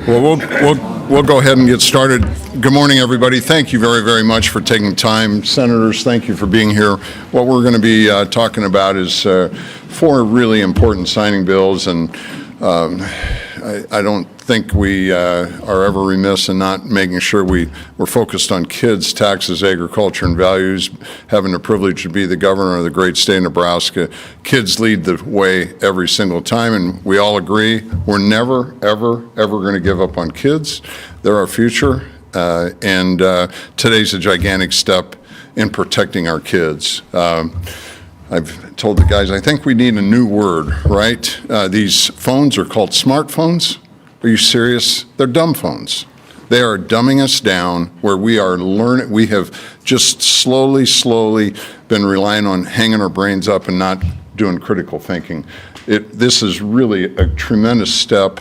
Well, we'll go ahead and get started. Good morning, everybody. Thank you very, very much for taking time. Senators, thank you for being here. What we're going to be talking about is four really important signing bills, and I don't think we are ever remiss in not making sure we're focused on kids, taxes, agriculture, and values. Having the privilege to be the governor of the great state of Nebraska, kids lead the way every single time, and we all agree we're never, ever, ever going to give up on kids. They're our future, and today's a gigantic step in protecting our kids. I've told the guys, I think we need a new word, right? These phones are called smartphones. Are you serious? They're dumb phones. They are dumbing us down where we are learning. We have just slowly been relying on hanging our brains up and not doing critical thinking. This is really a tremendous step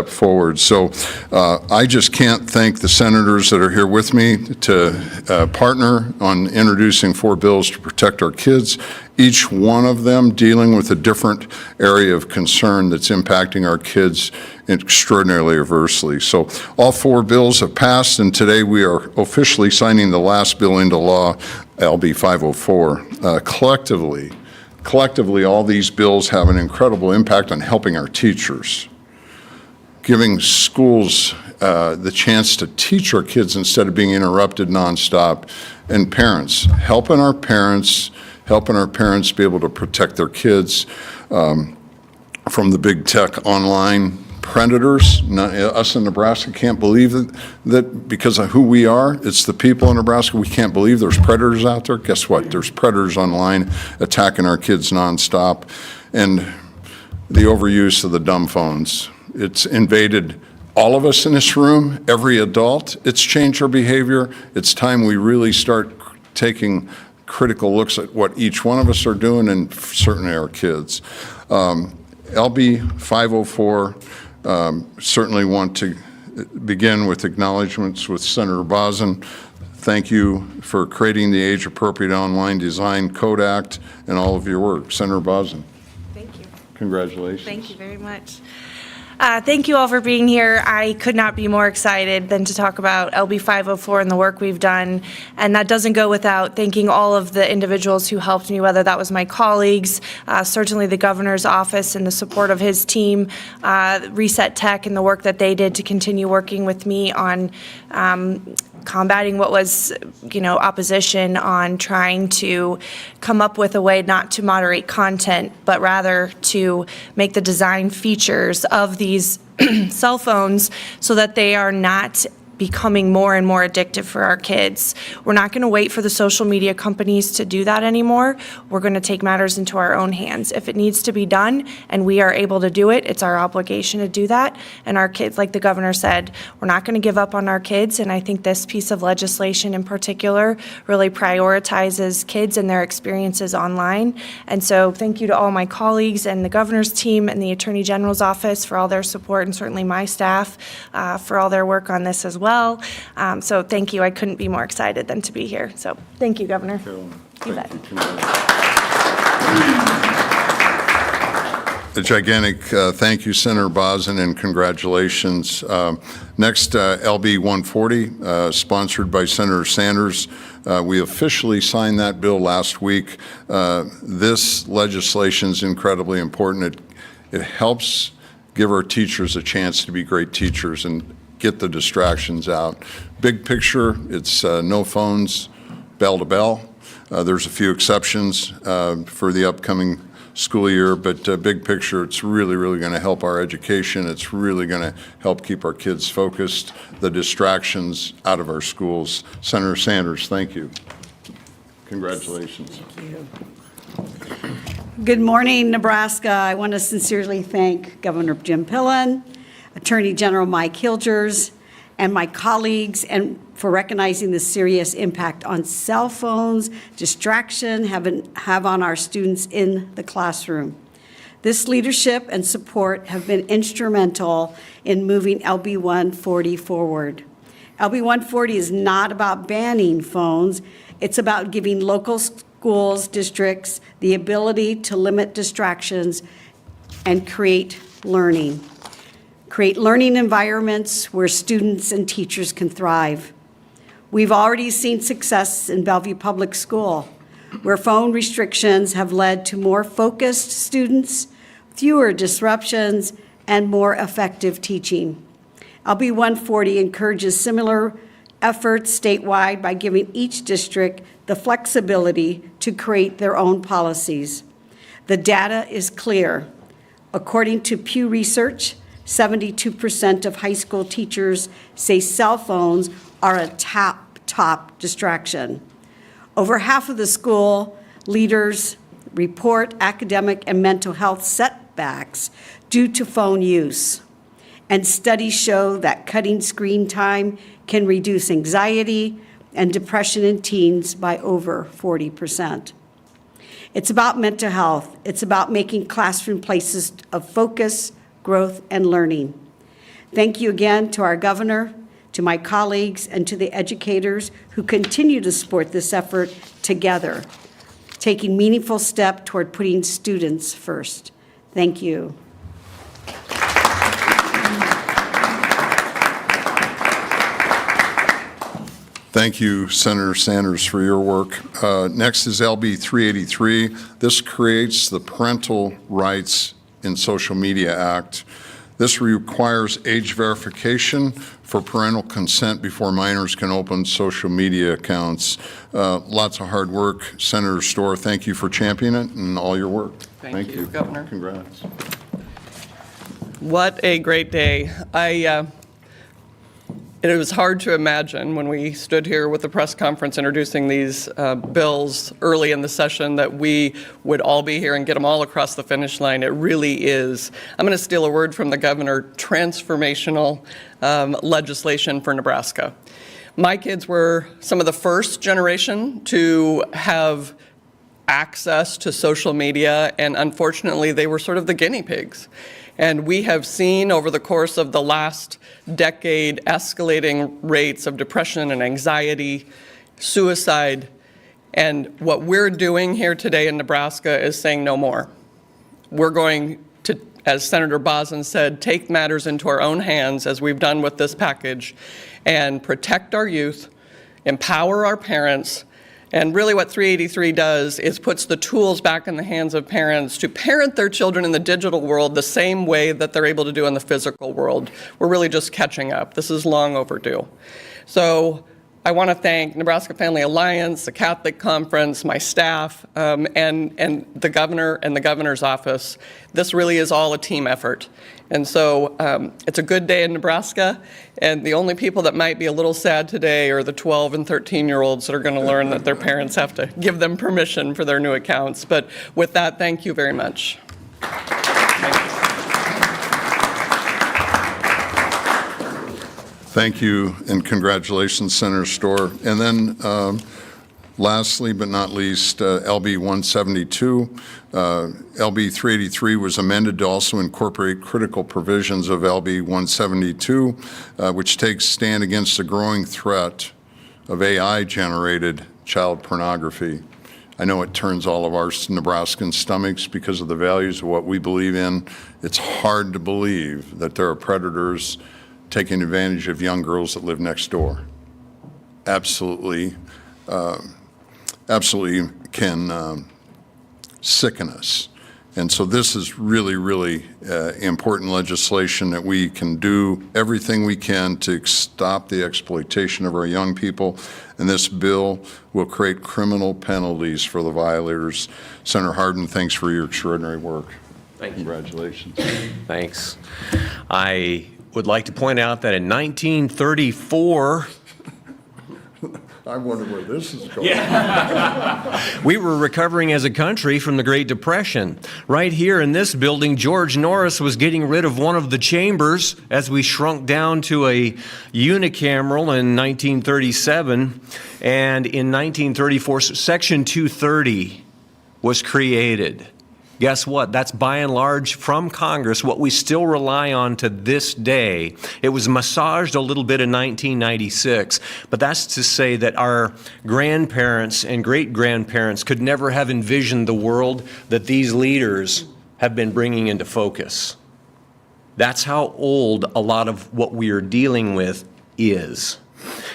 forward. So I just can't thank the senators that are here with me to partner on introducing four bills to protect our kids, each one of them dealing with a different area of concern that's impacting our kids extraordinarily adversely. So all four bills have passed, and today we are officially signing the last bill into law, LB 504. Collectively, all these bills have an incredible impact on helping our teachers, giving schools the chance to teach our kids instead of being interrupted nonstop, and parents, helping our parents be able to protect their kids from the big tech online predators. Us in Nebraska can't believe that because of who we are. It's the people in Nebraska. We can't believe there's predators out there. Guess what? There's predators online attacking our kids nonstop. And the overuse of the dumb phones. It's invaded all of us in this room, every adult. It's changed our behavior. It's time we really start taking critical looks at what each one of us are doing, and certainly our kids. LB 504, certainly want to begin with acknowledgments with Senator Bozen. Thank you for creating the Age-Appropriate Online Design Code Act and all of your work. Senator Bozen. Thank you. Congratulations. Thank you very much. Thank you all for being here. I could not be more excited than to talk about LB 504 and the work we've done. And that doesn't go without thanking all of the individuals who helped me, whether that was my colleagues, certainly the governor's office and the support of his team, Reset Tech and the work that they did to continue working with me on combating what was, opposition on trying to come up with a way not to moderate content, but rather to make the design features of these cell phones so that they are not becoming more and more addictive for our kids. We're not going to wait for the social media companies to do that anymore. We're going to take matters into our own hands. If it needs to be done and we are able to do it, it's our obligation to do that. And our kids, like the governor said, we're not going to give up on our kids. And I think this piece of legislation in particular really prioritizes kids and their experiences online. And so thank you to all my colleagues and the governor's team and the Attorney General's office for all their support, and certainly my staff for all their work on this as well. So thank you. I couldn't be more excited than to be here. So thank you, Governor. You bet. A gigantic thank you, Senator Bozen, and congratulations. Next, LB 140, sponsored by Senator Sanders. We officially signed that bill last week. This legislation is incredibly important. It helps give our teachers a chance to be great teachers and get the distractions out. Big picture, it's no phones, bell to bell. There's a few exceptions for the upcoming school year, but big picture, it's really going to help our education. It's really going to help keep our kids focused, the distractions out of our schools. Senator Sanders, thank you. Congratulations. Thank you. Good morning, Nebraska. I want to sincerely thank Governor Jim Pillen, Attorney General Mike Hilgers, and my colleagues and for recognizing the serious impact on cell phones, distraction have on our students in the classroom. This leadership and support have been instrumental in moving LB 140 forward. LB 140 is not about banning phones. It's about giving local schools, districts, the ability to limit distractions and create learning. Create learning environments where students and teachers can thrive. We've already seen success in Bellevue Public School, where phone restrictions have led to more focused students, fewer disruptions, and more effective teaching. LB 140 encourages similar efforts statewide by giving each district the flexibility to create their own policies. The data is clear. According to Pew Research, 72% of high school teachers say cell phones are a top distraction. Over half of the school leaders report academic and mental health setbacks due to phone use. And studies show that cutting screen time can reduce anxiety and depression in teens by over 40%. It's about mental health. It's about making classroom places of focus, growth, and learning. Thank you again to our governor, to my colleagues, and to the educators who continue to support this effort together, taking meaningful step toward putting students first. Thank you. Thank you, Senator Sanders, for your work. Next is LB 383. This creates the Parental Rights in Social Media Act. This requires age verification for parental consent before minors can open social media accounts. Lots of hard work. Senator Storr, thank you for championing it and all your work. Thank you, Governor. Congrats. What a great day. It was hard to imagine when we stood here with the press conference introducing these bills early in the session that we would all be here and get them all across the finish line. It really is, I'm going to steal a word from the governor, transformational legislation for Nebraska. My kids were some of the first generation to have access to social media, and unfortunately they were sort of the guinea pigs. And we have seen over the course of the last decade escalating rates of depression and anxiety, suicide, and what we're doing here today in Nebraska is saying no more. We're going to, as Senator Boson said, take matters into our own hands, as we've done with this package, and protect our youth, empower our parents. And really what 383 does is puts the tools back in the hands of parents to parent their children in the digital world the same way that they're able to do in the physical world. We're really just catching up. This is long overdue. So I want to thank Nebraska Family Alliance, the Catholic Conference, my staff, and the governor and the governor's office. This really is all a team effort. And so it's a good day in Nebraska, and the only people that might be a little sad today are the 12 and 13-year-olds that are going to learn that their parents have to give them permission for their new accounts. But with that, thank you very much. Thank you, and congratulations, Senator Storr. And then lastly but not least, LB 172. LB 383 was amended to also incorporate critical provisions of LB 172, which takes stand against the growing threat of AI-generated child pornography. I know it turns all of our Nebraskans' stomachs because of the values of what we believe in. It's hard to believe that there are predators taking advantage of young girls that live next door. Absolutely can sicken us. And so this is really, really important legislation that we can do everything we can to stop the exploitation of our young people. And this bill will create criminal penalties for the violators. Senator Hardin, thanks for your extraordinary work. Thank you. Congratulations. Thanks. I would like to point out that in 1934, I wonder where this is going. we were recovering as a country from the Great Depression. Right here in this building, George Norris was getting rid of one of the chambers as we shrunk down to a unicameral in 1937. And in 1934, Section 230 was created. Guess what? That's by and large from Congress what we still rely on to this day. It was massaged a little bit in 1996, but that's to say that our grandparents and great-grandparents could never have envisioned the world that these leaders have been bringing into focus. That's how old a lot of what we are dealing with is.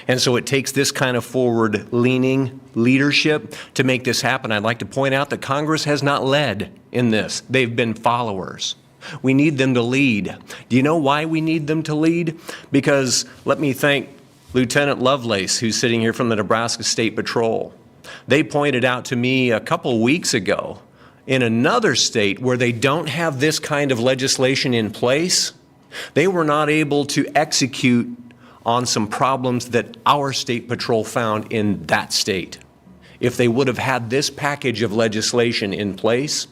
And so it takes this kind of forward-leaning leadership to make this happen. I'd like to point out that Congress has not led in this. They've been followers. We need them to lead. Do you know why we need them to lead? Because let me thank Lieutenant Lovelace, who's sitting here from the Nebraska State Patrol. They pointed out to me a couple weeks ago in another state where they don't have this kind of legislation in place, they were not able to execute on some problems that our state patrol found in that state. If they would have had this package of legislation in place,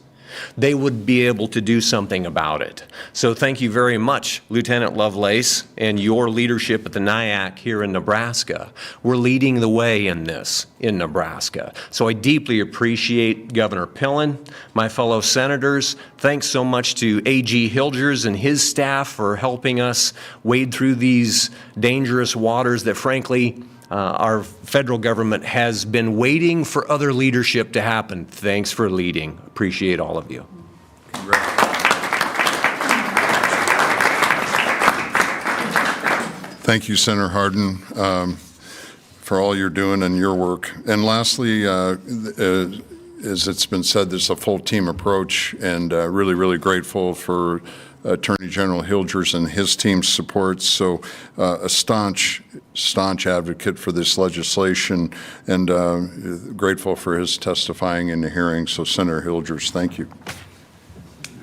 they would be able to do something about it. So thank you very much, Lieutenant Lovelace, and your leadership at the NIAC here in Nebraska. We're leading the way in this in Nebraska. So I deeply appreciate Governor Pillen, my fellow senators. Thanks so much to A.G. Hilgers and his staff for helping us wade through these dangerous waters that, frankly, our federal government has been waiting for other leadership to happen. Thanks for leading. Appreciate all of you. Thank you, Senator Hardin, for all you're doing and your work. And lastly, as it's been said, there's a full team approach, and really, really grateful for Attorney General Hilgers and his team's support. So a staunch advocate for this legislation, and grateful for his testifying in the hearing. So Senator Hilgers, thank you.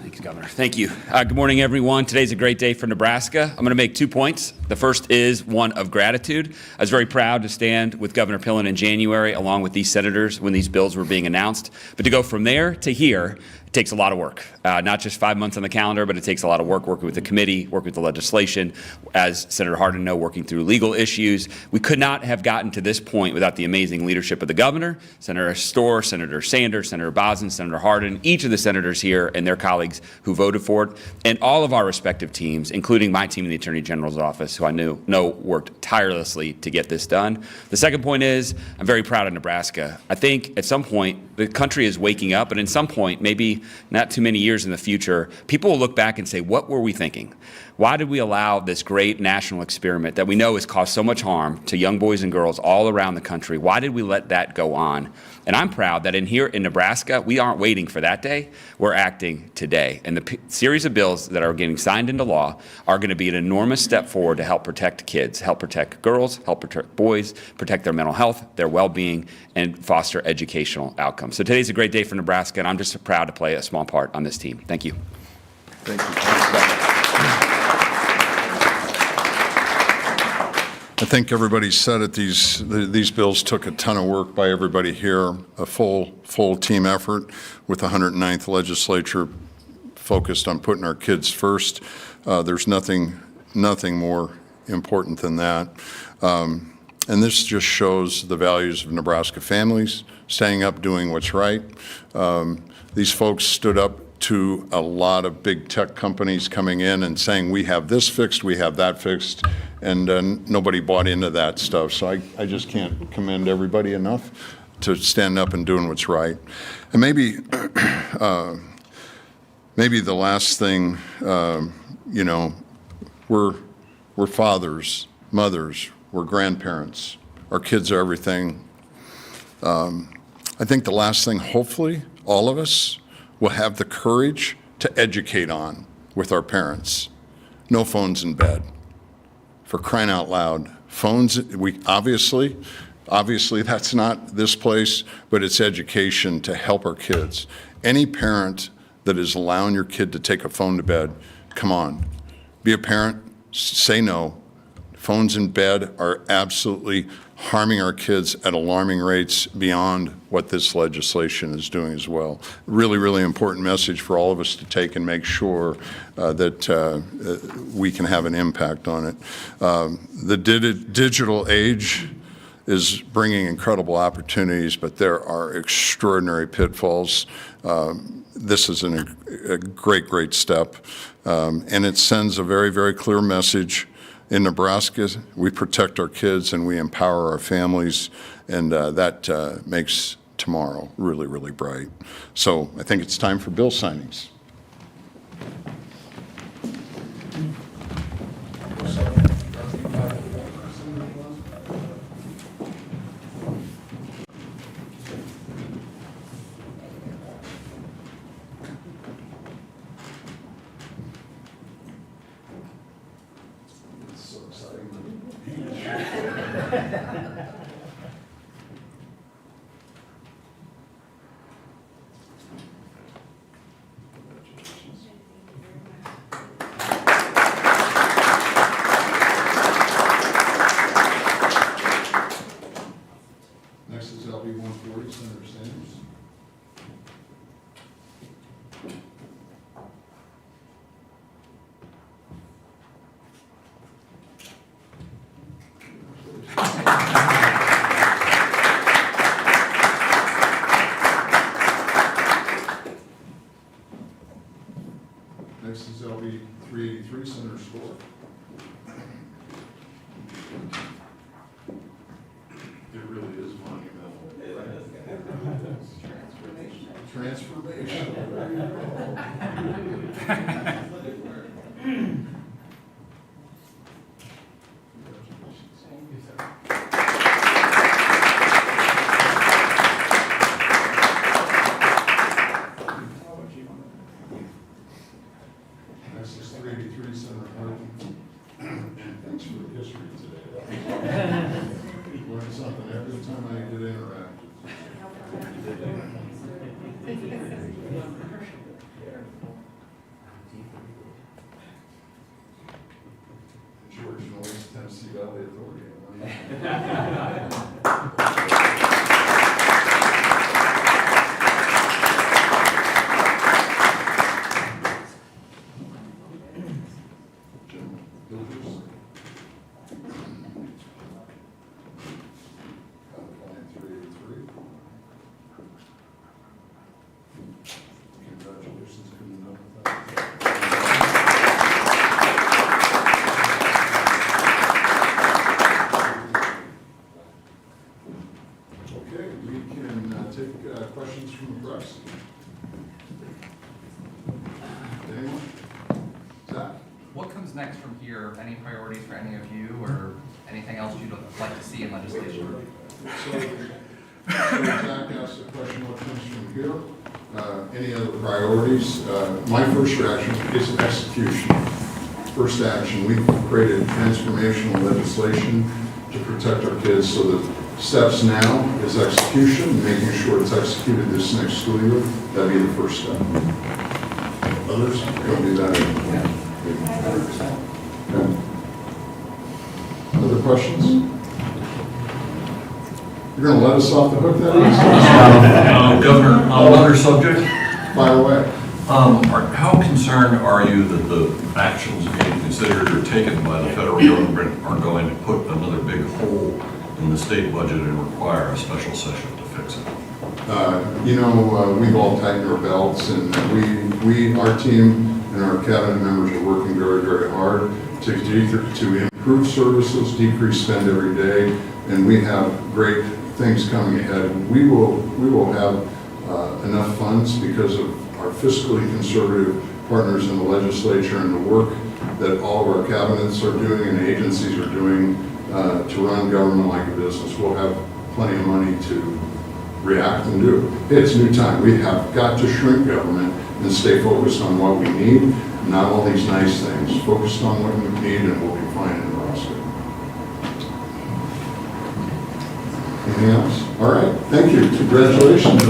Thanks, Governor. Thank you. Good morning, everyone. Today's a great day for Nebraska. I'm going to make 2 points. The first is one of gratitude. I was very proud to stand with Governor Pillen in January, along with these senators, when these bills were being announced. But to go from there to here, it takes a lot of work. Not just 5 months on the calendar, but it takes a lot of work working with the committee, working with the legislation, as Senator Hardin knows, working through legal issues. We could not have gotten to this point without the amazing leadership of the governor, Senator Storr, Senator Sanders, Senator Bosin, Senator Hardin, each of the senators here and their colleagues who voted for it, and all of our respective teams, including my team in the Attorney General's office, who I know worked tirelessly to get this done. The second point is I'm very proud of Nebraska. I think at some point the country is waking up, and at some point, maybe not too many years in the future, people will look back and say, what were we thinking? Why did we allow this great national experiment that we know has caused so much harm to young boys and girls all around the country? Why did we let that go on? And I'm proud that here in Nebraska, we aren't waiting for that day. We're acting today. And the series of bills that are getting signed into law are going to be an enormous step forward to help protect kids, help protect girls, help protect boys, protect their mental health, their well-being, and foster educational outcomes. So today's a great day for Nebraska, and I'm just proud to play a small part on this team. Thank you. Thank you. I think everybody said it. These bills took a ton of work by everybody here, a full team effort with the 109th legislature focused on putting our kids first. There's nothing more important than that. And this just shows the values of Nebraska families, standing up, doing what's right. These folks stood up to a lot of big tech companies coming in and saying, we have this fixed, we have that fixed, and nobody bought into that stuff. So I just can't commend everybody enough to stand up and doing what's right. And maybe the last thing, we're fathers, mothers, we're grandparents. Our kids are everything. I think the last thing, hopefully, all of us will have the courage to educate on with our parents. No phones in bed. For crying out loud. Phones, we obviously that's not this place, but it's education to help our kids. Any parent that is allowing your kid to take a phone to bed, come on. Be a parent, say no. Phones in bed are absolutely harming our kids at alarming rates beyond what this legislation is doing as well. Really, really important message for all of us to take and make sure that we can have an impact on it. The digital age is bringing incredible opportunities, but there are extraordinary pitfalls. This is a great, great step, and it sends a very, very clear message. In Nebraska, we protect our kids and we empower our families, and that makes tomorrow really, really bright. So I think it's time for bill signings. Next is LB 140, Senator Sanders. Next is LB 383, Senator Score. It really is monumental. Transformation. Next is 383, Senator Harden. And thanks for the history today. Learn something every time I get interactive. George Norris, Tennessee Valley Authority. Jim Builders. Line 383. Congratulations, couldn't know that. Okay, we can take questions from the press. Anyone? Zach? What comes next from here? Any priorities for any of you, or anything else you'd like to see in legislation? So Zach asked the question, what comes from here? Any other priorities? My first reaction is execution. First action, we've created transformational legislation to protect our kids, so the steps now is execution, making sure it's executed this next school year. That'd be the first step. Others? Don't do that. Okay. Other questions? You're going to let us off the hook that is? Governor, on another subject, Fire away. how concerned are you that the actions being considered or taken by the federal government are going to put another big hole in the state budget and require a special session to fix it? We've all tightened our belts, and our team and our cabinet members are working very, very hard to improve services, decrease spend every day, and we have great things coming ahead. We will have enough funds because of our fiscally conservative partners in the legislature and the work that all of our cabinets are doing and agencies are doing to run government like a business. We'll have plenty of money to react and do. It's new time. We have got to shrink government and stay focused on what we need, not all these nice things. Focused on what we need, and we'll be fine in Nebraska. Anything else? All right. Thank you. Congratulations.